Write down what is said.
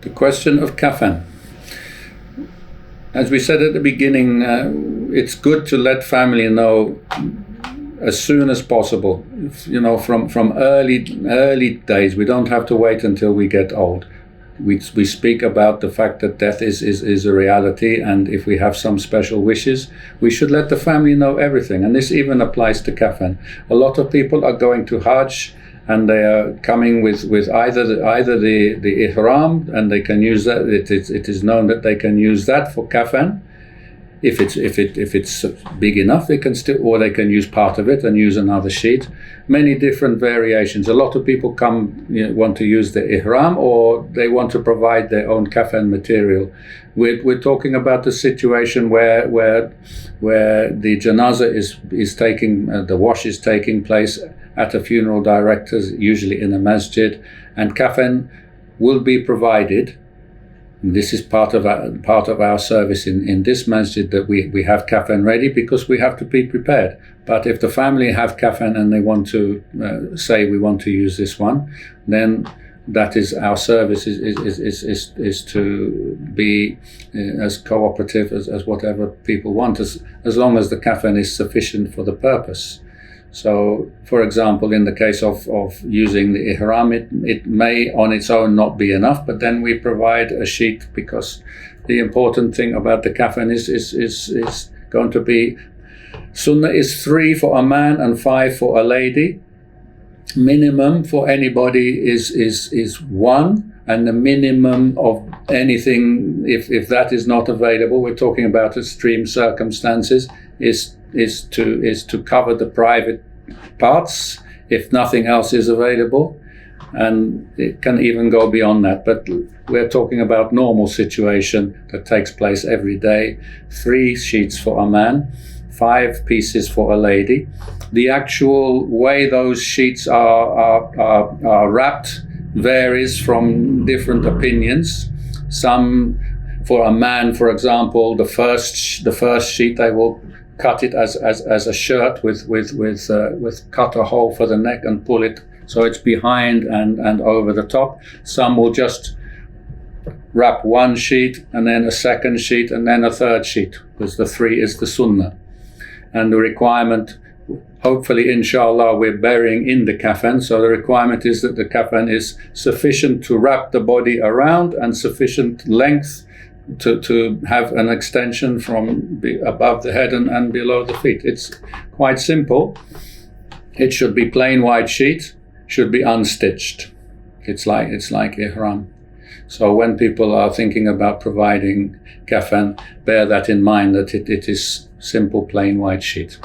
The question of kafan. As we said at the beginning, it's good to let family know as soon as possible. You know, from early days. We don't have to wait until we get old. We speak about the fact that death is a reality, and if we have some special wishes, we should let the family know everything. And this even applies to kafan. A lot of people are going to Hajj, and they are coming with either the ihram, and they can use that. It is known that they can use that for kafan. If it's big enough, they can still, or they can use part of it and use another sheet. Many different variations. A lot of people come, want to use the ihram, or they want to provide their own kafan material. We're talking about the situation where the janazah is taking, the wash is taking place at a funeral director's, usually in a masjid, and kafan will be provided. This is part of our service in this masjid, that we have kafan ready, because we have to be prepared. But if the family have kafan and they want to say we want to use this one, then that is our service is to be as cooperative as whatever people want, as long as the kafan is sufficient for the purpose. So, for example, in the case of using the ihram, it may on its own not be enough, but then we provide a sheet, because the important thing about the kafan is going to be, sunnah is 3 for a man and 5 for a lady. Minimum for anybody is 1, and the minimum of anything, if that is not available, we're talking about extreme circumstances, is to cover the private parts if nothing else is available, and it can even go beyond that. But we're talking about normal situation that takes place every day. 3 sheets for a man, 5 pieces for a lady. The actual way those sheets are wrapped varies from different opinions. Some, for a man, for example, the first sheet, they will cut it as a shirt with cut a hole for the neck and pull it so it's behind and over the top. Some will just wrap 1 sheet and then a second sheet and then a third sheet, because the 3 is the sunnah. And the requirement, hopefully, InshaAllah, we're burying in the kafan, so the requirement is that the kafan is sufficient to wrap the body around and sufficient length to have an extension from above the head and below the feet. It's quite simple. It should be plain white sheet, should be unstitched. It's like ihram. So when people are thinking about providing kafan, bear that in mind, that it is simple plain white sheet.